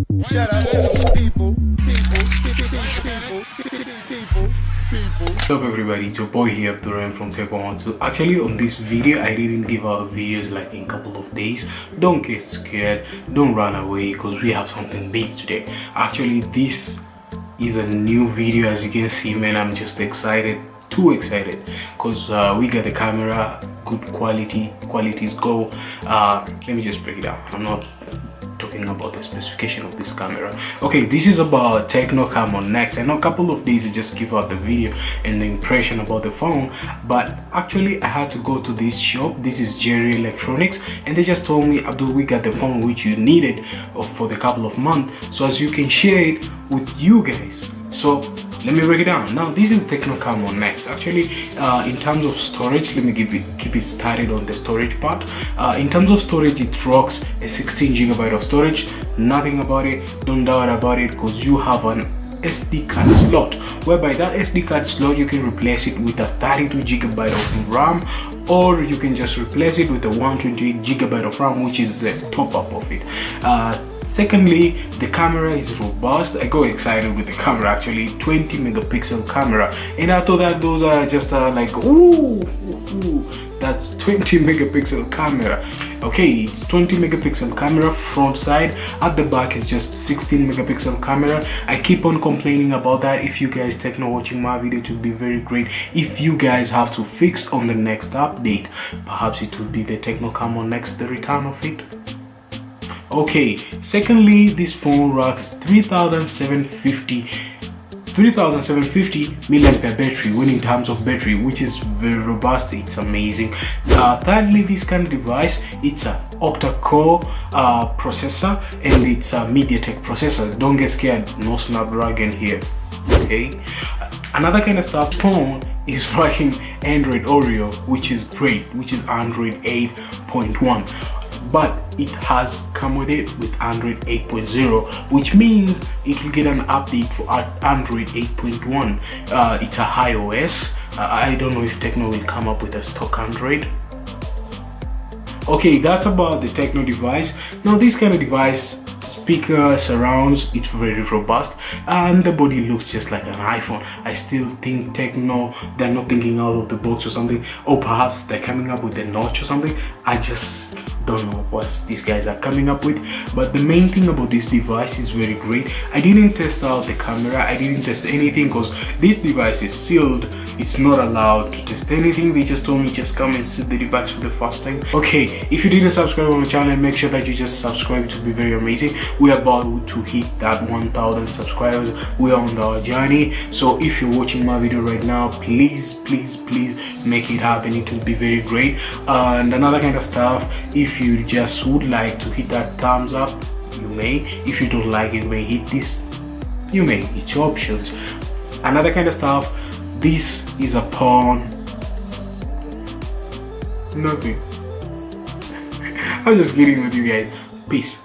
Shout out to the people. What's up everybody, it's your boy here Abdurrahim from Tecno Camon X. Actually on this video I didn't give out videos like in a couple of days. Don't get scared, don't run away because we have something big today. Actually this is a new video, as you can see, man. I'm just excited, too excited, because we got the camera, good qualities go. Let me just break it down. I'm not talking about the specification of this camera. Okay, this is about Tecno Camon X. I know a couple of days I just give out the video and the impression about the phone, but actually I had to go to this shop. This is Jerry Electronics, and they just told me, Abdul, we got the phone which you needed for the couple of months, so as you can share it with you guys. So let me break it down. Now this is Tecno Camon X. Actually, in terms of storage, let me keep it started on the storage part. In terms of storage, it rocks a 16 GB of storage. Nothing about it, don't doubt about it, because you have an SD card slot, whereby that SD card slot you can replace it with a 32 GB of RAM, or you can just replace it with a 128 GB of RAM, which is the top up of it. Secondly, the camera is robust. I got excited with the camera. Actually, 20 megapixel camera, and I thought that those are just like ooh, that's 20 megapixel camera. Okay, it's 20 megapixel camera front side. At the back is just 16 megapixel camera. I keep on complaining about that. If you guys Tecno watching my video, it would be very great if you guys have to fix on the next update. Perhaps it will be the Tecno Camon X, the return of it. Okay, secondly, this phone rocks 3750 milliampere battery when in terms of battery, which is very robust. It's amazing. Thirdly, this kind of device, it's a octa-core processor, and it's a MediaTek processor. Don't get scared, no Snapdragon here. Okay, another kind of stuff, phone is rocking Android Oreo, which is great, which is Android 8.1. but it has come with it with Android 8.0, which means it will get an update for Android 8.1. It's a iOS. I don't know if Tecno will come up with a stock Android. Okay, that's about the Tecno device. Now this kind of device, speaker, surrounds, it's very robust, and the body looks just like an iPhone. I still think Tecno, they're not thinking out of the box or something, or perhaps they're coming up with a notch or something. I just don't know what these guys are coming up with, but the main thing about this device is very great. I didn't test out the camera, I didn't test anything, because this device is sealed. It's not allowed to test anything. They just told me just come and see the device for the first time. Okay, if you didn't subscribe on the channel, make sure that you just subscribe. It will be very amazing. We are about to hit that 1000 subscribers. We are on our journey, so if you're watching my video right now, please make it happen. It will be very great. And another kind of stuff, if you just would like to hit that thumbs up, you may. If you don't like it, you may hit this, you may. It's your options. Another kind of stuff, this is a pawn. Nothing. I'm just kidding with you guys. Peace.